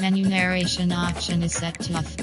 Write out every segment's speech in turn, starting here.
Menu narration option is set to off.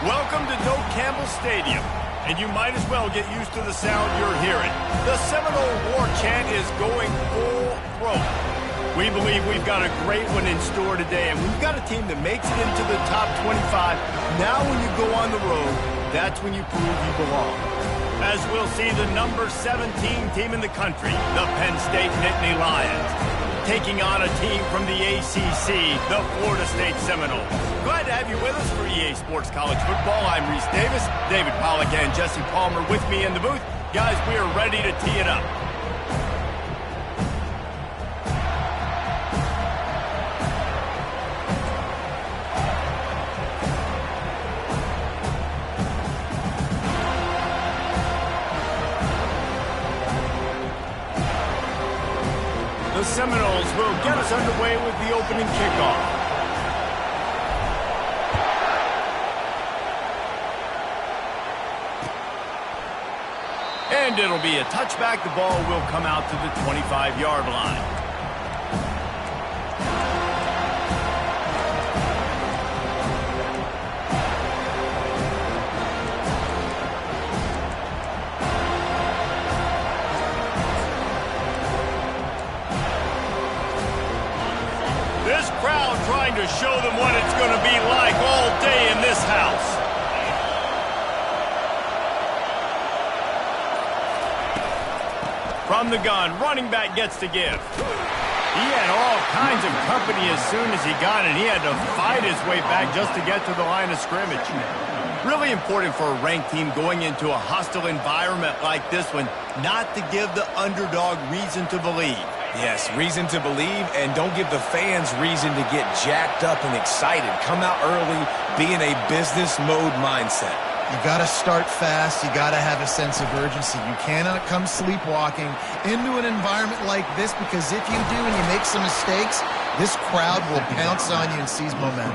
Welcome to Doak Campbell Stadium, and you might as well get used to the sound you're hearing. The Seminole War Chant is going full throat. We believe we've got a great one in store today, and we've got a team that makes it into the top 25. Now when you go on the road, that's when you prove you belong. As we'll see the number 17 team in the country, the Penn State Nittany Lions, taking on a team from the ACC, the Florida State Seminoles. Glad to have you with us for EA Sports College Football. I'm Reese Davis, David Pollack and Jesse Palmer with me in the booth. Guys, we are ready to tee it up. The Seminoles will get us underway with the opening kickoff. And it'll be a touchback. The ball will come out to the 25-yard line. This crowd trying to show them what it's going to be like all day in this house. From the gun, running back gets to give. He had all kinds of company as soon as he got it. He had to fight his way back just to get to the line of scrimmage. Really important for a ranked team going into a hostile environment like this one, not to give the underdog reason to believe. Yes, reason to believe, and don't give the fans reason to get jacked up and excited. Come out early, be in a business mode mindset. You got to start fast. You got to have a sense of urgency. You cannot come sleepwalking into an environment like this, because if you do and you make some mistakes, this crowd will pounce on you and seize momentum.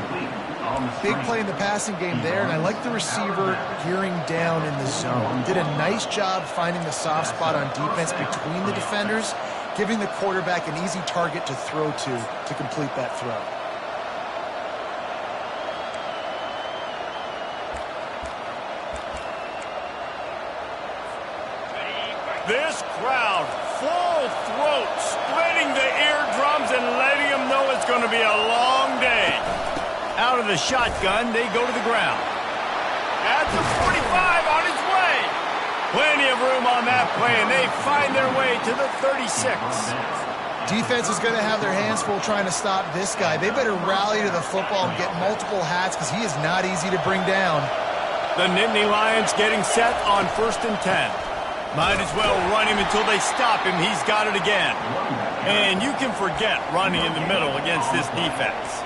Big play in the passing game there, and I like the receiver gearing down in the zone. Did a nice job finding the soft spot on defense between the defenders, giving the quarterback an easy target to throw to complete that throw. This crowd, full throat, splitting the eardrums and letting them know it's going to be a long day. Out of the shotgun, they go to the ground. At the 45, on his way. Plenty of room on that play, and they find their way to the 36. Defense is going to have their hands full trying to stop this guy. They better rally to the football and get multiple hats, because he is not easy to bring down. The Nittany Lions getting set on 1st and 10. Might as well run him until they stop him. He's got it again. And you can forget running in the middle against this defense.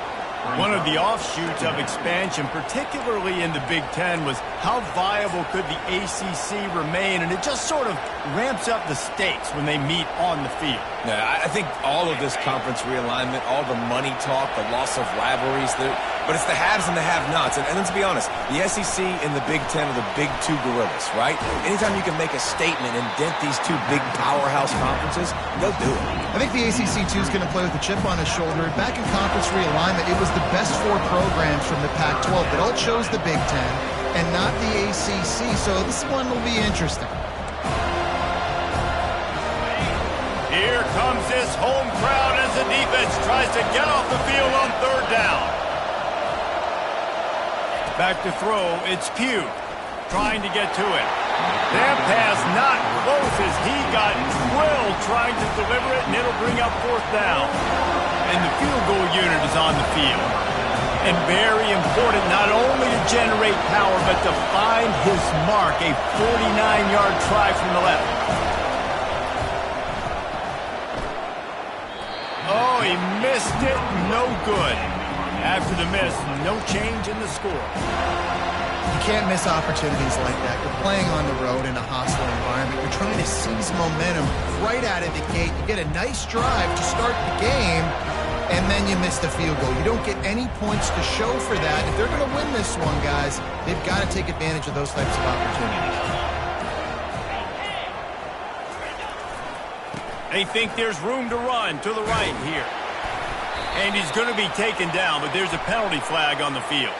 One of the offshoots of expansion, particularly in the Big Ten, was how viable could the ACC remain, and it just sort of ramps up the stakes when they meet on the field. Yeah, I think all of this conference realignment, all the money talk, the loss of rivalries, but it's the haves and the have-nots. And let's be honest, the SEC and the Big Ten are the big two gorillas, right? Anytime you can make a statement and dent these two big powerhouse conferences, they'll do it. I think the ACC, too, is going to play with a chip on his shoulder. Back in conference realignment, it was the best 4 programs from the Pac-12 that all chose the Big Ten and not the ACC, so this one will be interesting. Here comes this home crowd as the defense tries to get off the field on 3rd down. Back to throw, it's Pugh trying to get to it. That pass not close as he got drilled trying to deliver it, and it'll bring up 4th down. And the field goal unit is on the field. And very important not only to generate power, but to find his mark, a 49-yard try from the left. Oh, he missed it, no good. After the miss, no change in the score. You can't miss opportunities like that. You're playing on the road in a hostile environment. You're trying to seize momentum right out of the gate. You get a nice drive to start the game, and then you miss the field goal. You don't get any points to show for that. If they're going to win this one, guys, they've got to take advantage of those types of opportunities. They think there's room to run to the right here. And he's going to be taken down, but there's a penalty flag on the field.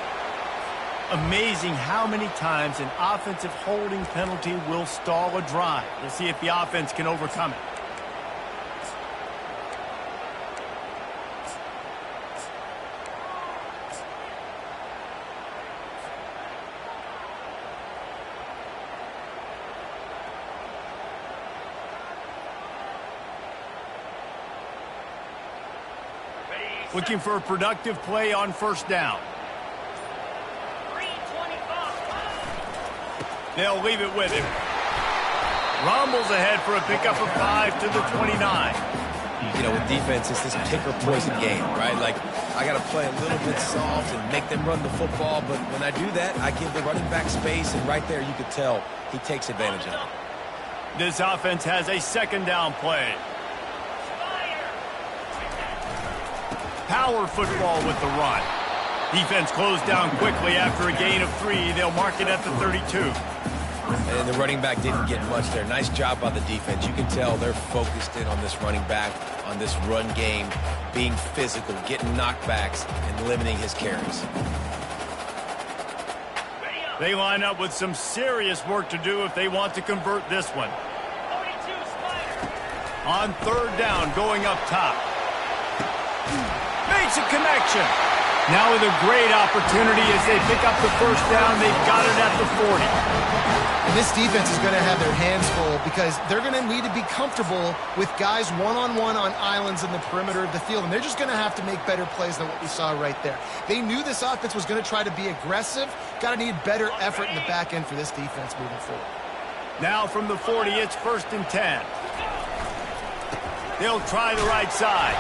Amazing how many times an offensive holding penalty will stall a drive. We'll see if the offense can overcome it. Looking for a productive play on first down. They'll leave it with him. Rumbles ahead for a pickup of 5 to the 29. You know, with defense, it's this pick or poison game, right? Like, I got to play a little bit soft and make them run the football, but when I do that, I give the running back space, and right there you could tell he takes advantage of it. This offense has a second down play. Power football with the run. Defense closed down quickly after a gain of 3. They'll mark it at the 32. And the running back didn't get much there. Nice job by the defense. You can tell they're focused in on this running back, on this run game, being physical, getting knockbacks, and limiting his carries. They line up with some serious work to do if they want to convert this one. On third down, going up top. Makes a connection. Now with a great opportunity as they pick up the first down. They've got it at the 40. And this defense is going to have their hands full because they're going to need to be comfortable with guys one-on-one on islands in the perimeter of the field. And they're just going to have to make better plays than what we saw right there. They knew this offense was going to try to be aggressive. Got to need better effort in the back end for this defense moving forward. Now from the 40, it's 1st and 10. They'll try the right side.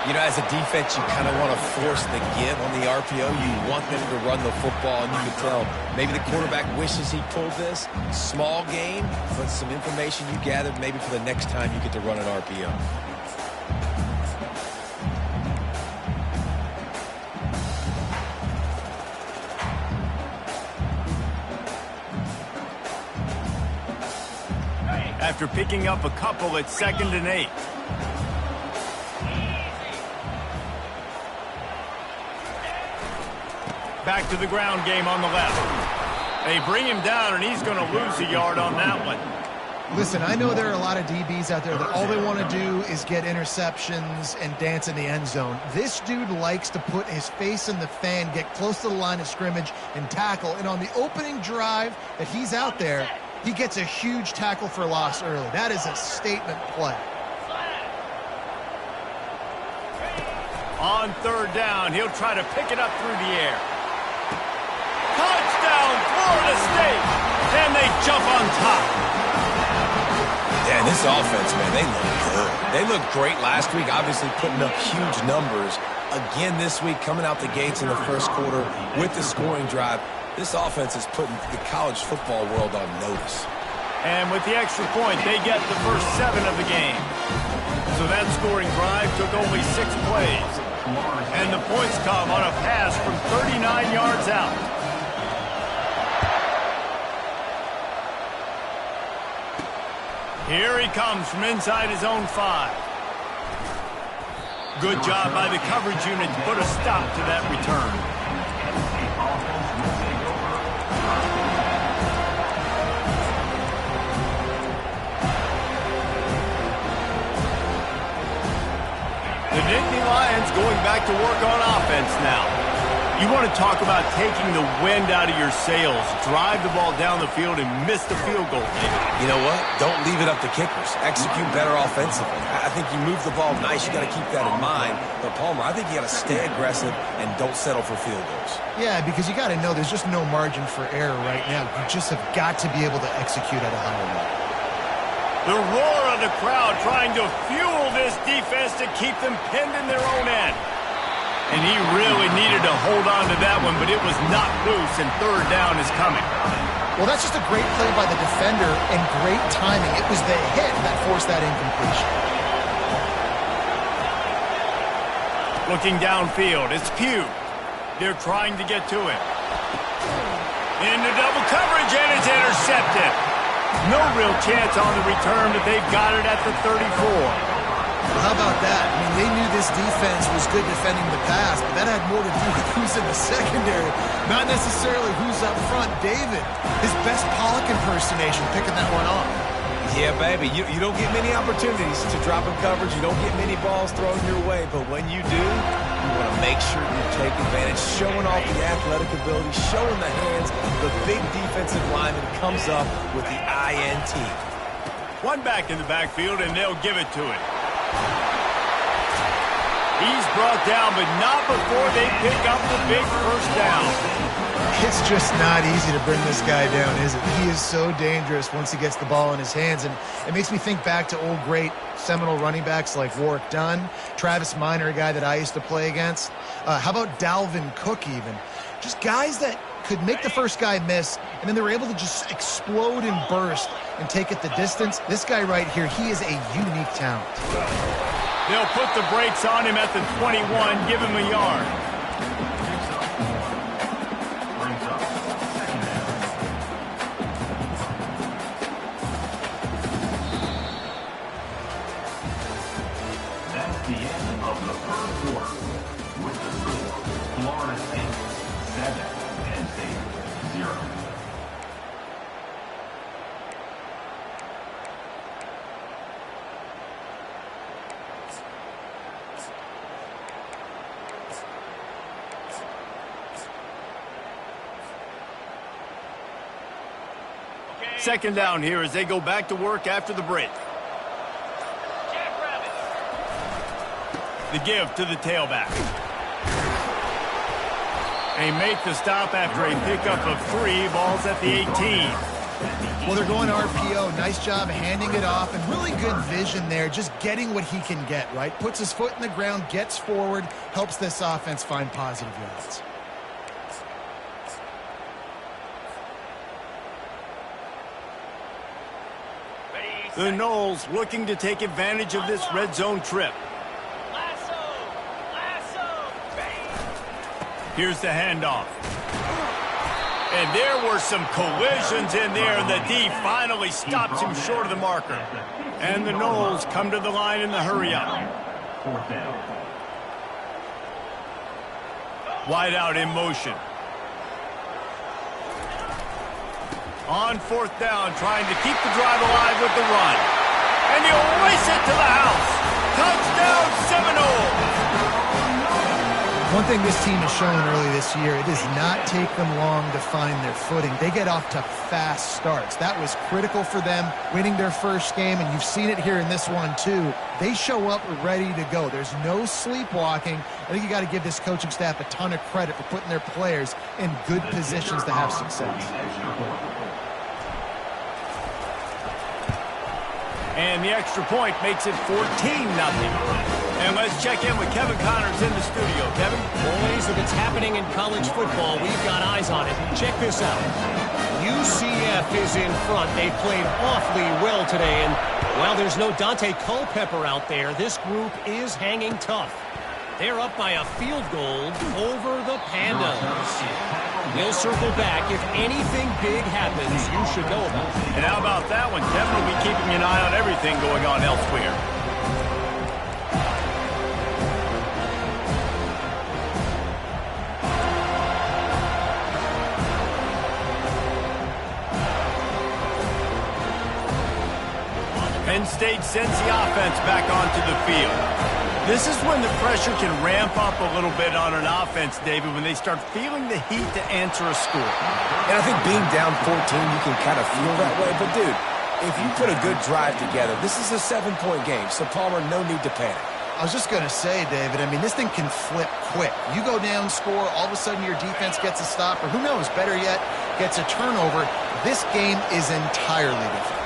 You know, as a defense, you kind of want to force the give on the RPO. You want them to run the football, and you can tell maybe the quarterback wishes he pulled this. Small game, but some information you gathered maybe for the next time you get to run an RPO. After picking up a couple, it's 2nd and 8. Back to the ground game on the left. They bring him down, and he's going to lose a yard on that one. Listen, I know there are a lot of DBs out there that all they want to do is get interceptions and dance in the end zone. This dude likes to put his face in the fan, get close to the line of scrimmage, and tackle. And on the opening drive that he's out there, he gets a huge tackle for loss early. That is a statement play. On third down, he'll try to pick it up through the air. Touchdown, Florida State! And they jump on top. Yeah, this offense, man, they look good. They looked great last week, obviously putting up huge numbers. Again this week, coming out the gates in the first quarter with the scoring drive. This offense is putting the college football world on notice. And with the extra point, they get the first 7 of the game. So that scoring drive took only 6 plays. And the points come on a pass from 39 yards out. Here he comes from inside his own 5. Good job by the coverage unit to put a stop to that return. The Nittany Lions going back to work on offense now. You want to talk about taking the wind out of your sails, drive the ball down the field and miss the field goal. You know what? Don't leave it up to kickers. Execute better offensively. I think you move the ball nice. You got to keep that in mind. But Palmer, I think you got to stay aggressive and don't settle for field goals. Yeah, because you got to know there's just no margin for error right now. You just have got to be able to execute at a higher level. The roar of the crowd trying to fuel this defense to keep them pinned in their own end. And he really needed to hold on to that one, but it was knocked loose, and third down is coming. Well, that's just a great play by the defender and great timing. It was the hit that forced that incompletion. Looking downfield, it's Pugh. They're trying to get to him. Into double coverage, and it's intercepted. No real chance on the return, but they've got it at the 34. Well, how about that? I mean, they knew this defense was good defending the pass, but that had more to do with who's in the secondary, not necessarily who's up front. David, his best Pollock impersonation, picking that one off. Yeah, baby, you don't get many opportunities to drop in coverage. You don't get many balls thrown your way, but when you do, you want to make sure you take advantage, showing off the athletic ability, showing the hands. The big defensive lineman comes up with the INT. One back in the backfield, and they'll give it to it. He's brought down, but not before they pick up the big first down. It's just not easy to bring this guy down, is it? He is so dangerous once he gets the ball in his hands, and it makes me think back to old great Seminole running backs like Warwick Dunn, Travis Minor, a guy that I used to play against. How about Dalvin Cook even? Just guys that could make the first guy miss, and then they were able to just explode and burst and take it the distance. This guy right here, he is a unique talent. They'll put the brakes on him at the 21, give him a yard. That's the end of the first quarter. With the score, Florida State 7 and State 0. Second down here as they go back to work after the break. The give to the tailback. They make the stop after a pickup of 3 balls at the 18. Well, they're going RPO. Nice job handing it off, and really good vision there, just getting what he can get, right? Puts his foot in the ground, gets forward, helps this offense find positive yards. The Noles looking to take advantage of this red zone trip. Here's the handoff. And there were some collisions in there, and the D finally stops him short of the marker. And the Noles come to the line in the hurry-up. Wide out in motion. On fourth down, trying to keep the drive alive with the run. And he'll race it to the house. Touchdown, Seminoles! One thing this team has shown early this year, it does not take them long to find their footing. They get off to fast starts. That was critical for them, winning their first game, and you've seen it here in this one too. They show up ready to go. There's no sleepwalking. I think you got to give this coaching staff a ton of credit for putting their players in good positions to have success. And the extra point makes it 14-0. And let's check in with Kevin Connors in the studio. Kevin? Boys, if it's happening in college football, we've got eyes on it. Check this out. UCF is in front. They played awfully well today. And while there's no Dante Culpepper out there, this group is hanging tough. They're up by a field goal over the Pandas. We'll circle back. If anything big happens, you should know about it. And how about that one? Kevin will be keeping an eye on everything going on elsewhere. Penn State sends the offense back onto the field. This is when the pressure can ramp up a little bit on an offense, David, when they start feeling the heat to answer a score. And I think being down 14, you can kind of feel that way. But, dude, if you put a good drive together, this is a 7-point game, so Palmer, no need to panic. I was just going to say, David, I mean, this thing can flip quick. You go down, score, all of a sudden your defense gets a stop, or who knows, better yet, gets a turnover. This game is entirely different.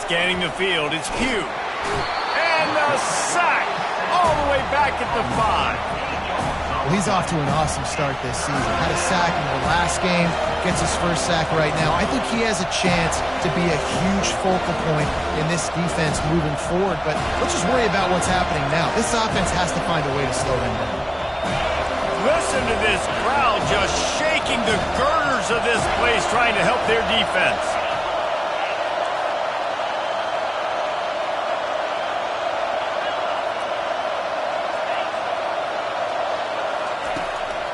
Scanning the field, it's Pugh. And the sack all the way back at the 5. Well, he's off to an awesome start this season. Had a sack in the last game, gets his first sack right now. I think he has a chance to be a huge focal point in this defense moving forward, but let's just worry about what's happening now. This offense has to find a way to slow them down. Listen to this crowd just shaking the girders of this place, trying to help their defense.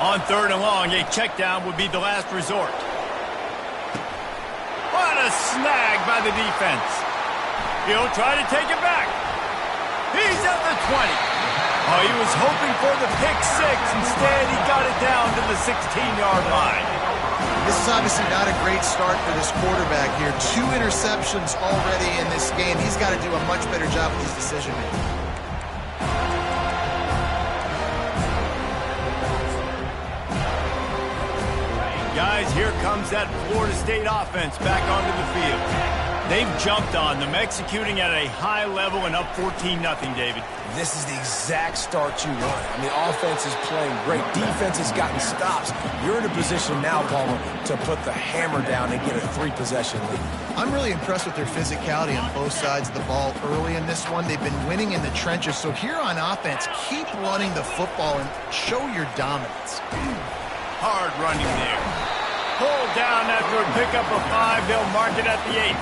On 3rd and long, a check down would be the last resort. What a snag by the defense. He'll try to take it back. He's at the 20. Oh, he was hoping for the pick six. Instead, he got it down to the 16-yard line. This is obviously not a great start for this quarterback here. 2 interceptions already in this game. He's got to do a much better job with his decision-making. Guys, here comes that Florida State offense back onto the field. They've jumped on them, executing at a high level and up 14-0, David. This is the exact start you want. I mean, offense is playing great. Defense has gotten stops. You're in a position now, Palmer, to put the hammer down and get a 3-possession lead. I'm really impressed with their physicality on both sides of the ball early in this one. They've been winning in the trenches. So here on offense, keep running the football and show your dominance. Hard running there. Pulled down after a pickup of 5. They'll mark it at the 8.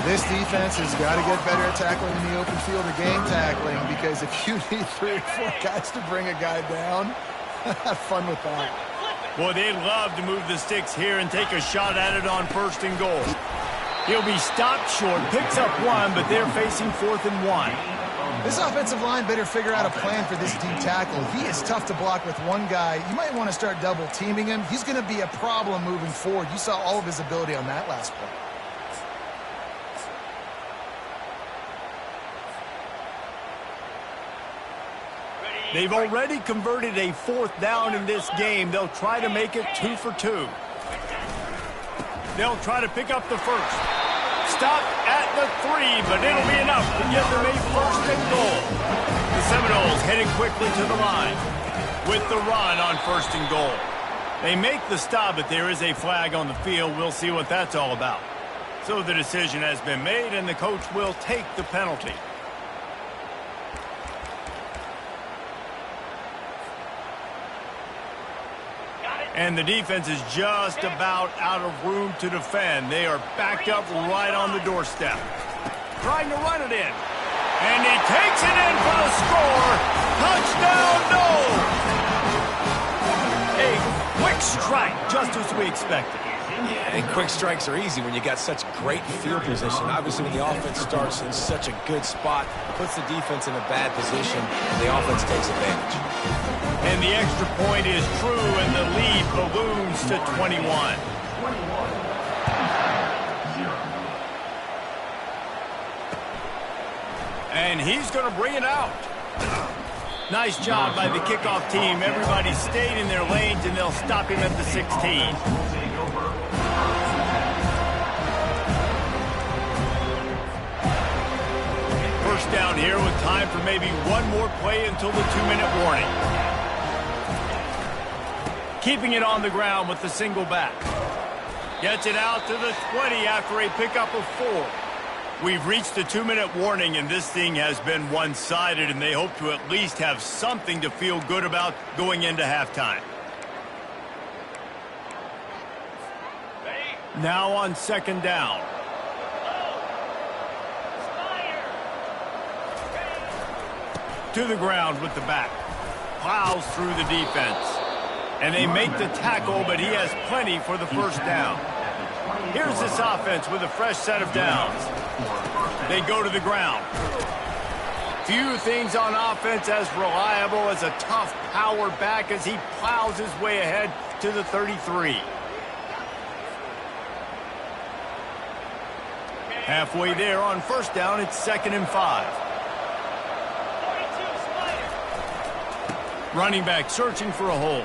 This defense has got to get better at tackling in the open field or game tackling, because if you need 3 or 4 guys to bring a guy down, have fun with that. Boy, they'd love to move the sticks here and take a shot at it on 1st and goal. He'll be stopped short, picks up 1, but they're facing 4th and 1. This offensive line better figure out a plan for this D tackle. He is tough to block with one guy. You might want to start double teaming him. He's going to be a problem moving forward. You saw all of his ability on that last play. They've already converted a 4th down in this game. They'll try to make it 2 for 2. They'll try to pick up the 1st. Stop at the 3, but it'll be enough to give them a 1st and goal. The Seminoles heading quickly to the line with the run on 1st and goal. They make the stop, but there is a flag on the field. We'll see what that's all about. So the decision has been made, and the coach will take the penalty. And the defense is just about out of room to defend. They are backed up right on the doorstep. Trying to run it in. And he takes it in for the score. Touchdown, no! A quick strike, just as we expected. Yeah, and quick strikes are easy when you got such great field position. Obviously, when the offense starts in such a good spot, puts the defense in a bad position, and the offense takes advantage. And the extra point is true, and the lead balloons to 21. And he's going to bring it out. Nice job by the kickoff team. Everybody stayed in their lanes, and they'll stop him at the 16. First down here with time for maybe one more play until the 2-minute warning. Keeping it on the ground with the single back. Gets it out to the 20 after a pickup of 4. We've reached the 2-minute warning, and this thing has been one-sided, and they hope to at least have something to feel good about going into halftime. Now on 2nd down. To the ground with the back. Plows through the defense. And they make the tackle, but he has plenty for the 1st down. Here's this offense with a fresh set of downs. They go to the ground. Few things on offense as reliable as a tough power back as he plows his way ahead to the 33. Halfway there on 1st down, it's 2nd and 5. Running back searching for a hole.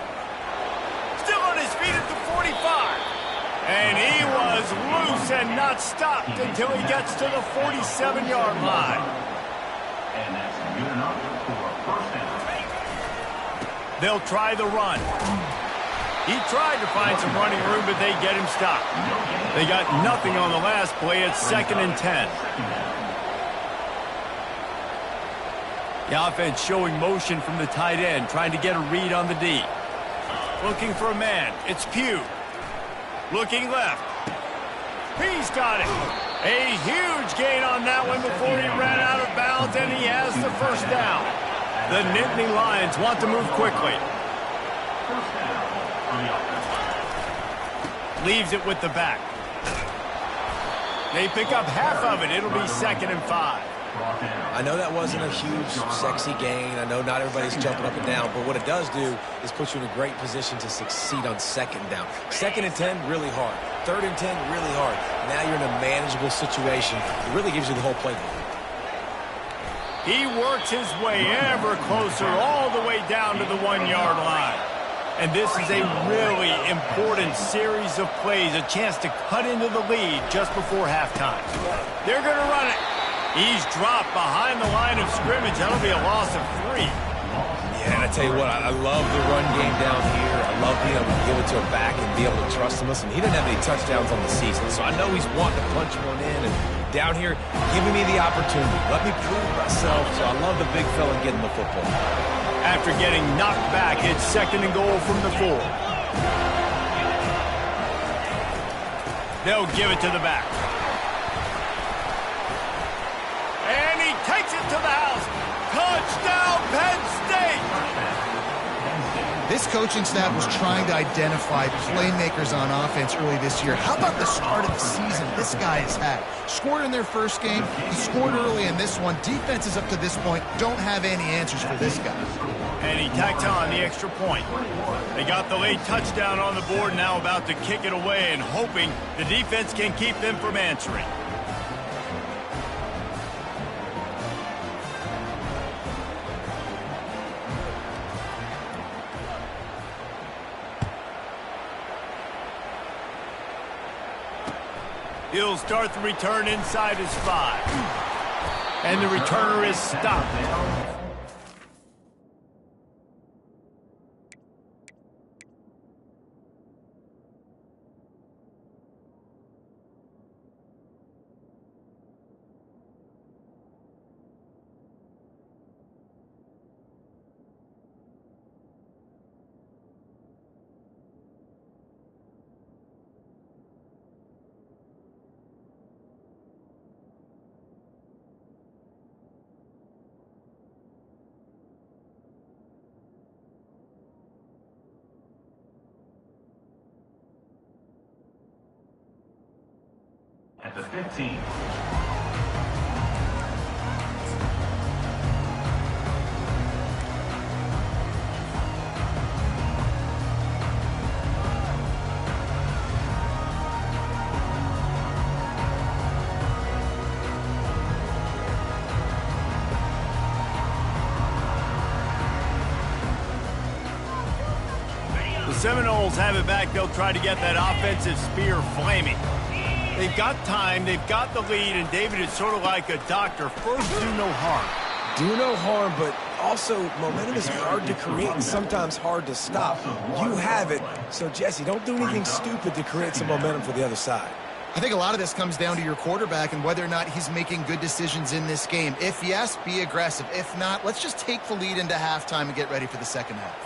Still on his feet at the 45. And he was loose and not stopped until he gets to the 47-yard line. And that's good enough for a 1st down. They'll try the run. He tried to find some running room, but they get him stopped. They got nothing on the last play. It's 2nd and 10. The offense showing motion from the tight end, trying to get a read on the D. Looking for a man. It's Pugh. Looking left. He's got it. A huge gain on that one before he ran out of bounds, and he has the 1st down. The Nittany Lions want to move quickly. First down for the offense. Leaves it with the back. They pick up half of it. It'll be 2nd and 5. I know that wasn't a huge, sexy gain. I know not everybody's jumping up and down, but what it does do is put you in a great position to succeed on 2nd down. 2nd and 10, really hard. 3rd and 10, really hard. Now you're in a manageable situation. It really gives you the whole playbook. He works his way ever closer all the way down to the 1-yard line. And this is a really important series of plays, a chance to cut into the lead just before halftime. They're going to run it. He's dropped behind the line of scrimmage. That'll be a loss of 3. Yeah, and I tell you what, I love the run game down here. I love being able to give it to a back and be able to trust him. Listen, he didn't have any touchdowns on the season, so I know he's wanting to punch one in. And down here, giving me the opportunity. Let me prove myself, so I love the big fella getting the football. After getting knocked back, it's 2nd and goal from the 4. They'll give it to the back. And he takes it to the house. Touchdown, Penn State! This coaching staff was trying to identify playmakers on offense early this year. How about the start of the season this guy has had? Scored in their first game. He scored early in this one. Defenses up to this point don't have any answers for this guy. And he tacks on the extra point. They got the late touchdown on the board, now about to kick it away and hoping the defense can keep them from answering. He'll start the return inside his 5. And the returner is stopped. At the 15. The Seminoles have it back. They'll try to get that offensive spear flaming. They've got time, they've got the lead, and David is sort of like a doctor. First, do no harm. Do no harm, but also momentum is hard to create and sometimes hard to stop. You have it, so Jesse, don't do anything stupid to create some momentum for the other side. I think a lot of this comes down to your quarterback and whether or not he's making good decisions in this game. If yes, be aggressive. If not, let's just take the lead into halftime and get ready for the second half.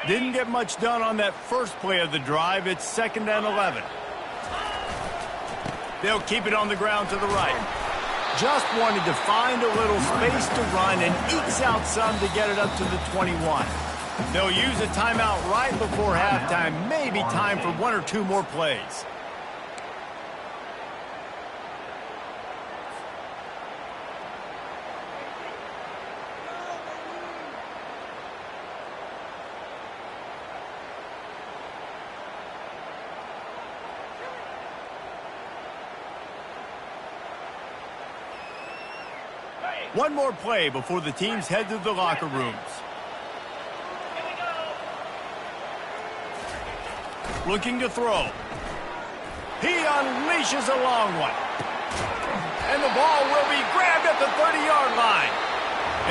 Didn't get much done on that first play of the drive. It's 2nd and 11. They'll keep it on the ground to the right. Just wanted to find a little space to run and ekes out some to get it up to the 21. They'll use a timeout right before halftime. Maybe time for 1 or 2 more plays. One more play before the teams head to the locker rooms. Looking to throw. He unleashes a long one. And the ball will be grabbed at the 30-yard line.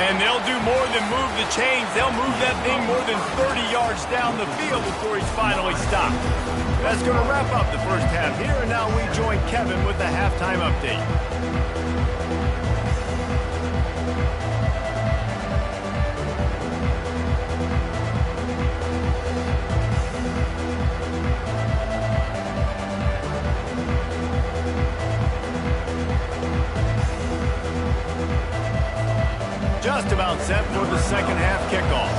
And they'll do more than move the chains. They'll move that thing more than 30 yards down the field before he's finally stopped. That's going to wrap up the first half here. And now we join Kevin with the halftime update. just about set for the second half kickoff.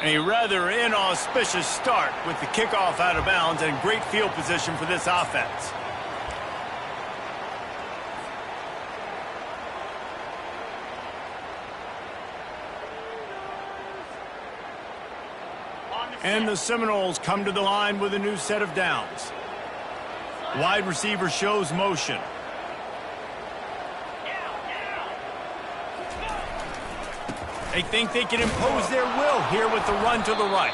A rather inauspicious start with the kickoff out of bounds and great field position for this offense. And the Seminoles come to the line with a new set of downs. Wide receiver shows motion. They think they can impose their will here with the run to the right.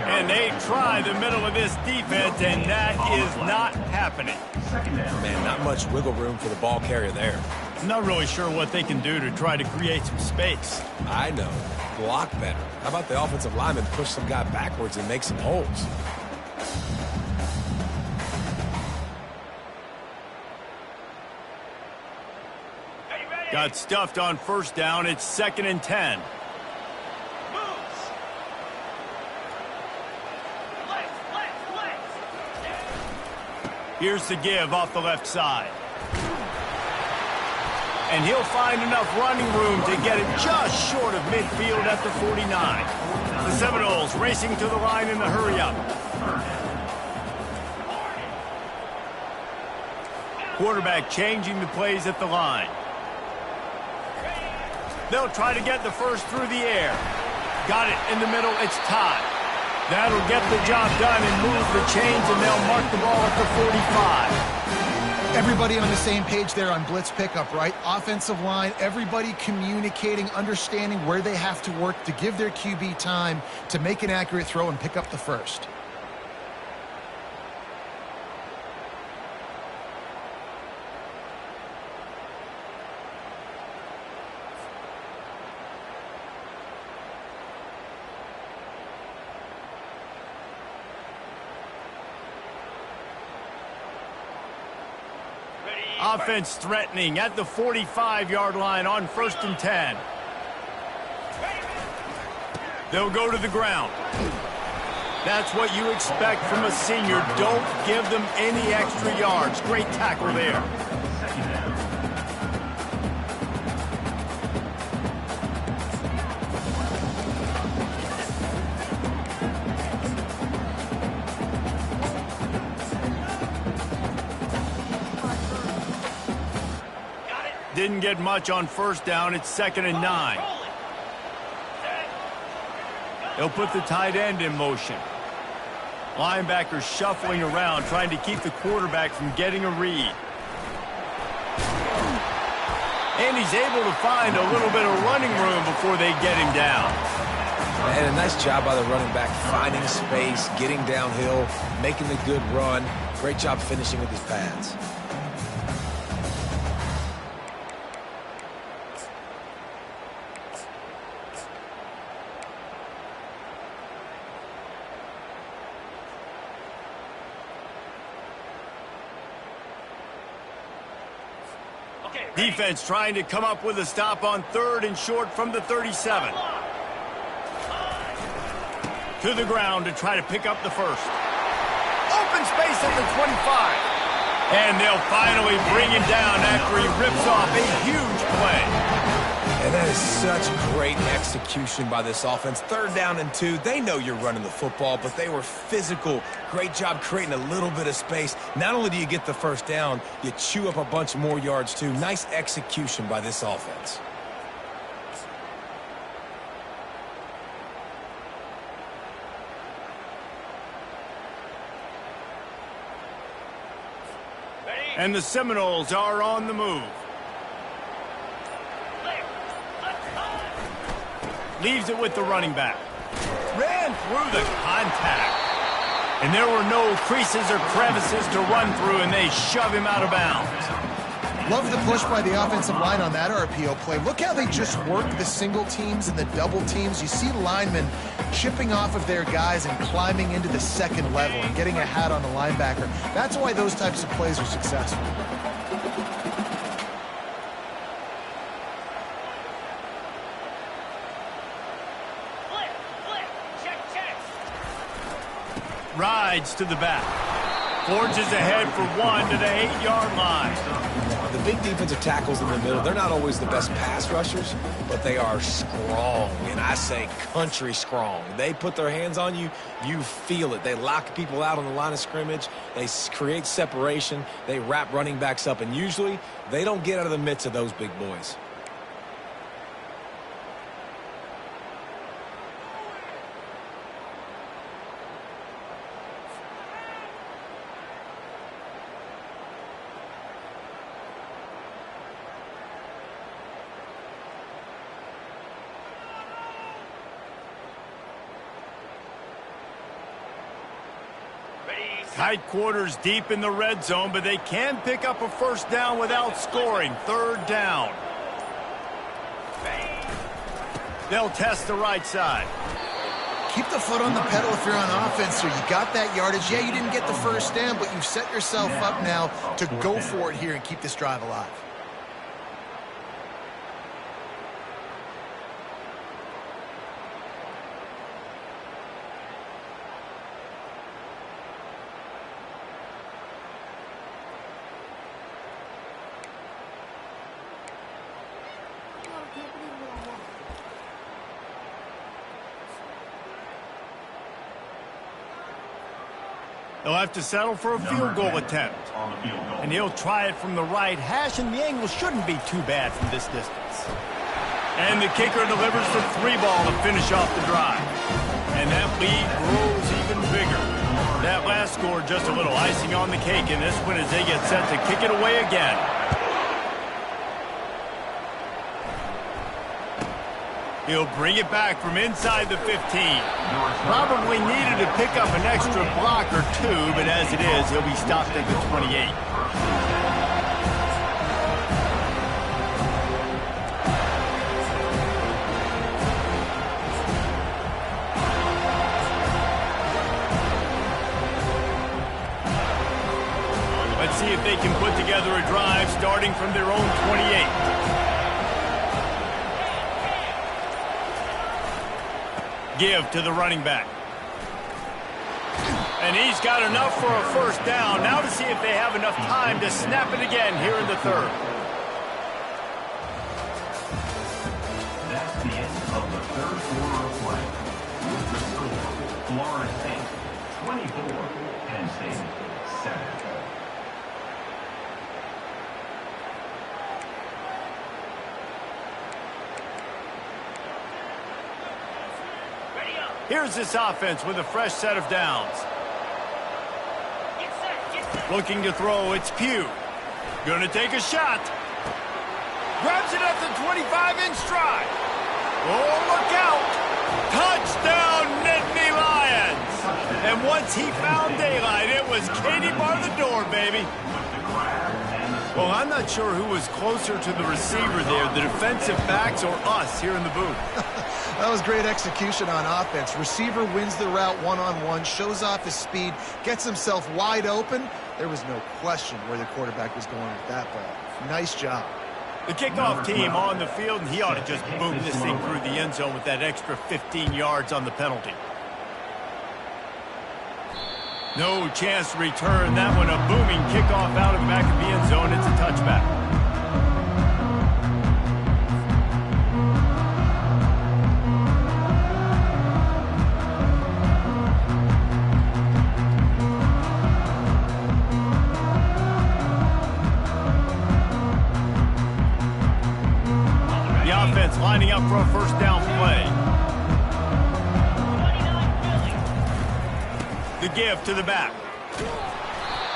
And they try the middle of this defense, and that is not happening. Man, not much wiggle room for the ball carrier there. I'm not really sure what they can do to try to create some space. I know. Block better. How about the offensive lineman push some guy backwards and make some holes? Got stuffed on first down. It's 2nd and 10. Here's the give off the left side. And he'll find enough running room to get it just short of midfield at the 49. The Seminoles racing to the line in the hurry-up. Quarterback changing the plays at the line. They'll try to get the first through the air. Got it in the middle. It's tied. That'll get the job done and move the chains, and they'll mark the ball at the 45. Everybody on the same page there on blitz pickup, right? Offensive line, everybody communicating, understanding where they have to work to give their QB time to make an accurate throw and pick up the first. Offense threatening at the 45-yard line on 1st and 10. They'll go to the ground. That's what you expect from a senior. Don't give them any extra yards. Great tackle there. Didn't get much on first down. It's 2nd and 9. They'll put the tight end in motion. Linebackers shuffling around, trying to keep the quarterback from getting a read. And he's able to find a little bit of running room before they get him down. And a nice job by the running back, finding space, getting downhill, making the good run. Great job finishing with his pads. Defense trying to come up with a stop on 3rd and short from the 37. To the ground to try to pick up the first. Open space at the 25. And they'll finally bring him down after he rips off a huge play. And that is such great execution by this offense. 3rd down and 2. They know you're running the football, but they were physical. Great job creating a little bit of space. Not only do you get the first down, you chew up a bunch more yards too. Nice execution by this offense. And the Seminoles are on the move. Leaves it with the running back. Ran through the contact. And there were no creases or crevices to run through, and they shove him out of bounds. Love the push by the offensive line on that RPO play. Look how they just work the single teams and the double teams. You see linemen chipping off of their guys and climbing into the second level and getting a hat on the linebacker. That's why those types of plays are successful. Rides to the back. Forges ahead for one to the 8-yard line. The big defensive tackles in the middle, they're not always the best pass rushers, but they are strong, and I say country strong. They put their hands on you, you feel it. They lock people out on the line of scrimmage. They create separation. They wrap running backs up, and usually they don't get out of the midst of those big boys. Tight quarters deep in the red zone, but they can pick up a first down without scoring. Third down. They'll test the right side. Keep the foot on the pedal if you're on offense here. You got that yardage. Yeah, you didn't get the first down, but you've set yourself up now to go for it here and keep this drive alive. They'll have to settle for a field goal attempt. And he'll try it from the right hash, and the angle shouldn't be too bad from this distance. And the kicker delivers the 3-ball to finish off the drive. And that lead grows even bigger. That last score just a little icing on the cake in this one as they get set to kick it away again. He'll bring it back from inside the 15. Probably needed to pick up an extra block or two, but as it is, he'll be stopped at the 28. Let's see if they can put together a drive starting from their own 28. Give to the running back. And he's got enough for a first down. Now to see if they have enough time to snap it again here in the third. That's the end of the third quarter of play. With the score, Florida State 24, Penn State 7. Here's this offense with a fresh set of downs. Looking to throw, it's Pugh. Gonna take a shot. Grabs it at the 25-inch stride. Oh, look out. Touchdown, Nittany Lions. And once he found daylight, it was Katie bar the door, baby. Well, I'm not sure who was closer to the receiver there, the defensive backs or us here in the booth. That was great execution on offense. Receiver wins the route one-on-one, shows off his speed, gets himself wide open. There was no question where the quarterback was going with that ball. Nice job. The kickoff team on the field, and he ought to just boom this thing through the end zone with that extra 15 yards on the penalty. No chance to return that one. A booming kickoff out of the back of the end zone. It's a touchback. Lining up for a first down play. The give to the back.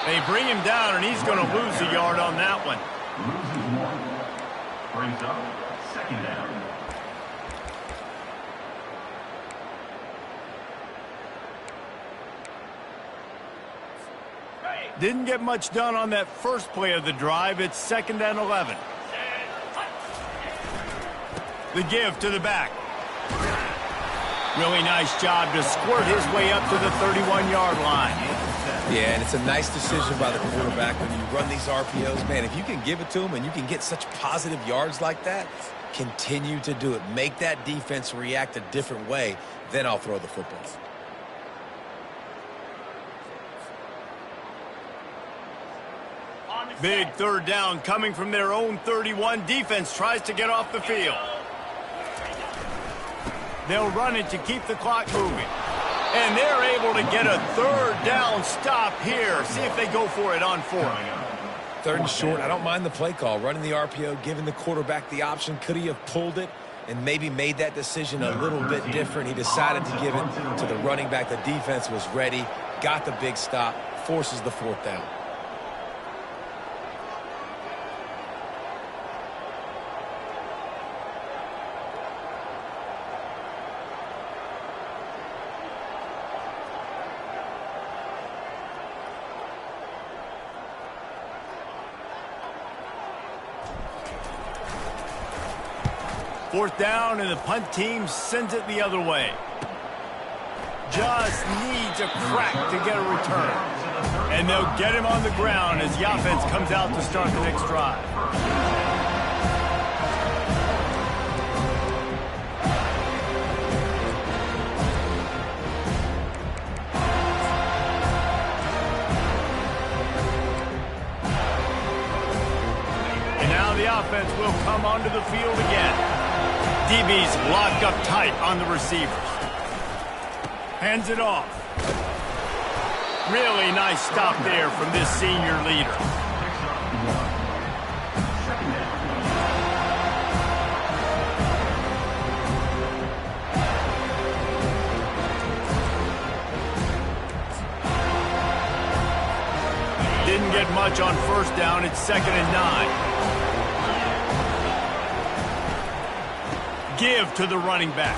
They bring him down, and he's going to lose a yard on that one. Loses one. Brings up second down. Didn't get much done on that first play of the drive. It's 2nd and 11. The give to the back. Really nice job to squirt his way up to the 31-yard line. Yeah, and it's a nice decision by the quarterback when you run these RPOs. Man, if you can give it to him and you can get such positive yards like that, continue to do it. Make that defense react a different way, then I'll throw the football. Big 3rd down coming from their own 31. Defense tries to get off the field. They'll run it to keep the clock moving. And they're able to get a 3rd down stop here. See if they go for it on 4th. 3rd and short. I don't mind the play call. Running the RPO, giving the quarterback the option. Could he have pulled it and maybe made that decision a little bit different? He decided to give it to the running back. The defense was ready. Got the big stop. Forces the 4th down. Fourth down, and the punt team sends it the other way. Just needs a crack to get a return. And they'll get him on the ground as the offense comes out to start the next drive. And now the offense will come onto the field again. DB's locked up tight on the receivers. Hands it off. Really nice stop there from this senior leader. Didn't get much on 1st down. It's 2nd and 9. Give to the running back.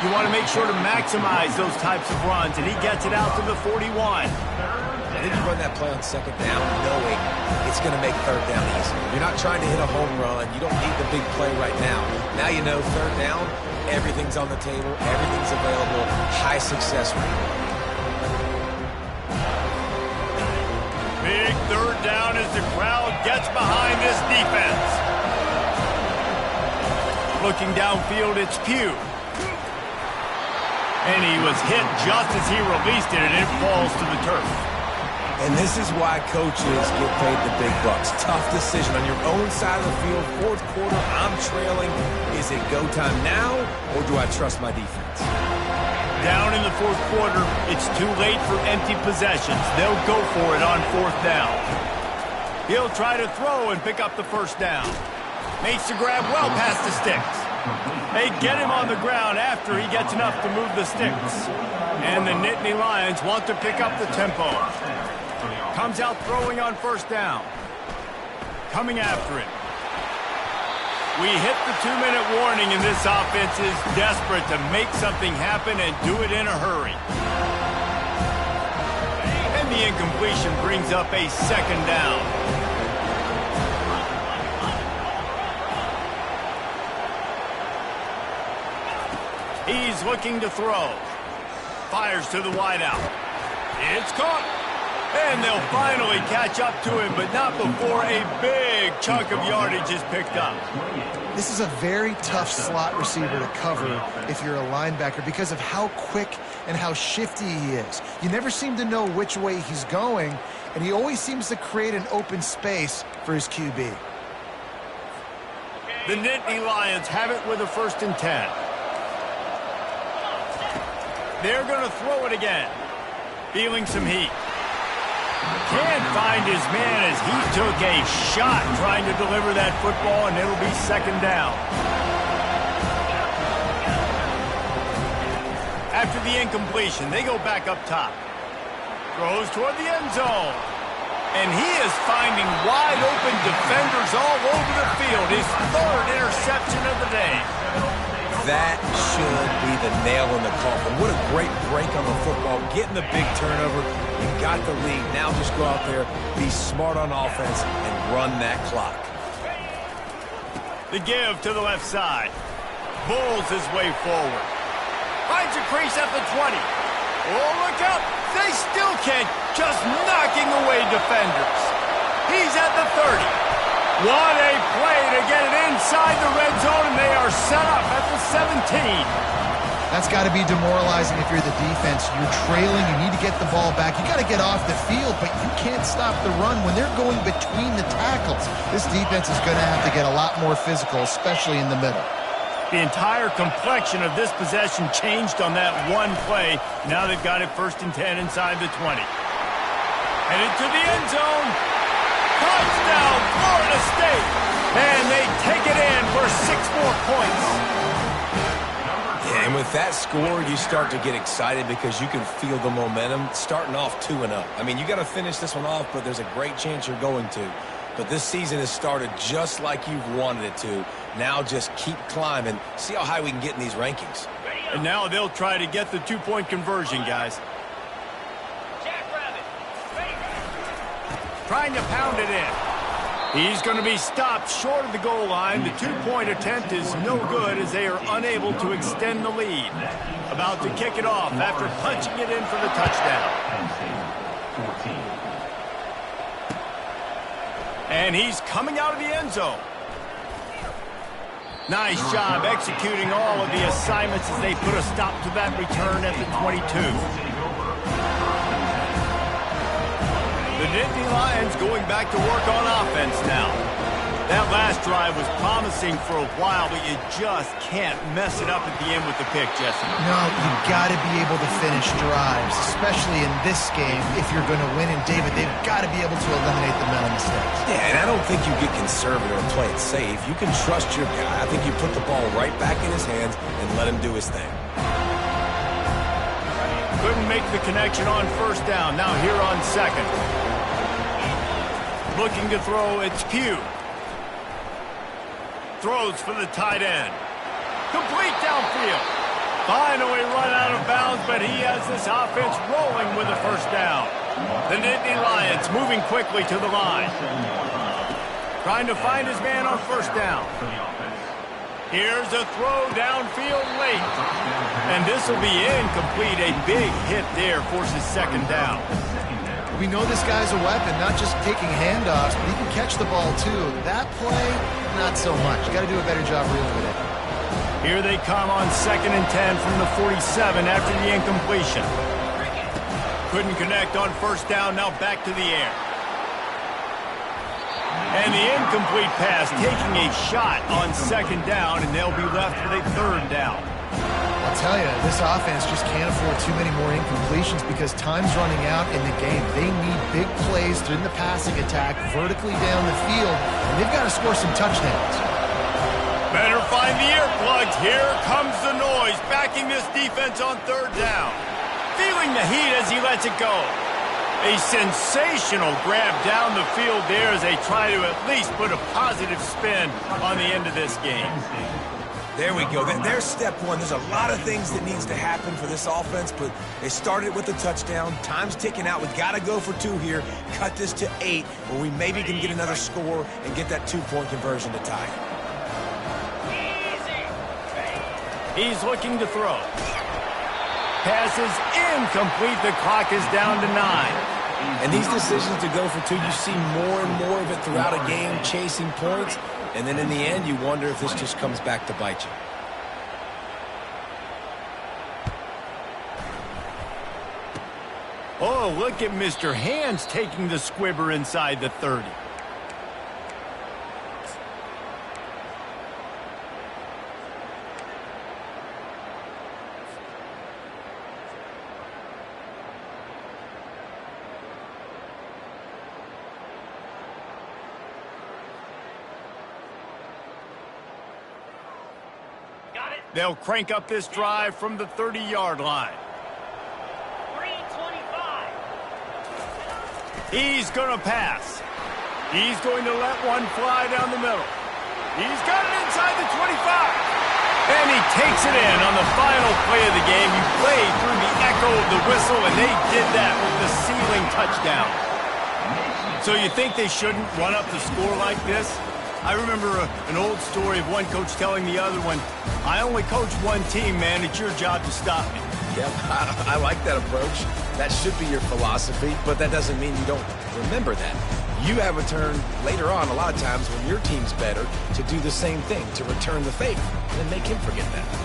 You want to make sure to maximize those types of runs, and he gets it out to the 41. And then you run that play on 2nd down knowing it's going to make 3rd down easy. You're not trying to hit a home run. You don't need the big play right now. Now you know 3rd down, everything's on the table, everything's available, high success rate. Big 3rd down as the crowd gets behind this defense. Looking downfield, it's Pugh. And he was hit just as he released it, and it falls to the turf. And this is why coaches get paid the big bucks. Tough decision on your own side of the field. 4th quarter, I'm trailing. Is it go time now, or do I trust my defense? Down in the 4th quarter, it's too late for empty possessions. They'll go for it on 4th down. He'll try to throw and pick up the 1st down. Makes the grab well past the sticks. They get him on the ground after he gets enough to move the sticks. And the Nittany Lions want to pick up the tempo. Comes out throwing on 1st down. Coming after it. We hit the 2-minute warning, and this offense is desperate to make something happen and do it in a hurry. And the incompletion brings up a 2nd down. He's looking to throw. Fires to the wideout. It's caught. And they'll finally catch up to him, but not before a big chunk of yardage is picked up. This is a very tough slot receiver to cover if you're a linebacker because of how quick and how shifty he is. You never seem to know which way he's going, and he always seems to create an open space for his QB. The Nittany Lions have it with a 1st and 10. They're going to throw it again. Feeling some heat. Can't find his man as he took a shot trying to deliver that football, and it'll be 2nd down. After the incompletion, they go back up top. Throws toward the end zone. And he is finding wide open defenders all over the field. His 3rd interception of the day. that should be the nail in the coffin. What a great break on the football. Getting the big turnover. You got the lead. Now just go out there, be smart on offense, and run that clock. The give to the left side. Bulls his way forward. Finds a crease at the 20. Oh, look out. They still can't. Just knocking away defenders. He's at the 30. What a play to get it inside the red zone, and they are set up at the 17. That's got to be demoralizing if you're the defense. You're trailing. You need to get the ball back. You got to get off the field, but you can't stop the run when they're going between the tackles. This defense is going to have to get a lot more physical, especially in the middle. The entire complexion of this possession changed on that one play. Now they've got it 1st and 10 inside the 20. Headed to the end zone. Touchdown, Florida State. And they take it in for 6 more points. Yeah, and with that score, you start to get excited because you can feel the momentum starting off 2-0. I mean, you got to finish this one off, but there's a great chance you're going to. But this season has started just like you've wanted it to. Now just keep climbing. See how high we can get in these rankings. And now they'll try to get the 2-point conversion, guys. Trying to pound it in. He's going to be stopped short of the goal line. The 2-point attempt is no good as they are unable to extend the lead. About to kick it off after punching it in for the touchdown. And he's coming out of the end zone. Nice job executing all of the assignments as they put a stop to that return at the 22. The Nittany Lions going back to work on offense now. That last drive was promising for a while, but you just can't mess it up at the end with the pick, Jesse. No, you got to be able to finish drives, especially in this game if you're going to win. And David, they've got to be able to eliminate the mental mistakes. Yeah, and I don't think you get conservative or play it safe. You can trust your guy. I think you put the ball right back in his hands and let him do his thing. Couldn't make the connection on 1st down. Now here on 2nd. Looking to throw, it's Pugh. Throws for the tight end. Complete downfield. Finally run out of bounds, but he has this offense rolling with a 1st down. The Nittany Lions moving quickly to the line. Trying to find his man on 1st down. Here's a throw downfield late. And this will be incomplete. A big hit there forces 2nd down. We know this guy's a weapon, not just taking handoffs, but he can catch the ball too. That play, not so much. You got to do a better job reeling with it. Here they come on 2nd and 10 from the 47 after the incompletion. Couldn't connect on 1st down, now back to the air. And the incomplete pass taking a shot on 2nd down, and they'll be left with a 3rd down. I'll tell you, this offense just can't afford too many more incompletions because time's running out in the game. They need big plays in the passing attack, vertically down the field, and they've got to score some touchdowns. Better find the earplugs. Here comes the noise, backing this defense on 3rd down. Feeling the heat as he lets it go. A sensational grab down the field there as they try to at least put a positive spin on the end of this game. There we go. There's step one. There's a lot of things that needs to happen for this offense, but they started with a touchdown. Time's ticking out. We've got to go for 2 here. Cut this to 8, where we maybe can get another score and get that 2-point conversion to tie. He's looking to throw. Pass is incomplete. The clock is down to 9. And these decisions to go for 2, you see more and more of it throughout a game, chasing points. And then in the end, you wonder if this just comes back to bite you. Oh, look at Mr. Hands taking the squibber inside the 30. They'll crank up this drive from the 30-yard line. 3:25. He's going to pass. He's going to let one fly down the middle. He's got it inside the 25. And he takes takes it in on the final play of the game. You play through the echo of the whistle, and they did that with the ceiling touchdown. So you think they shouldn't run up the score like this? I remember an old story of one coach telling the other one, I only coach one team, man. It's your job to stop me. Yep, I like that approach. That should be your philosophy, but that doesn't mean you don't remember that. You have a turn later on, a lot of times when your team's better, to do the same thing, to return the favor, and then make him forget that.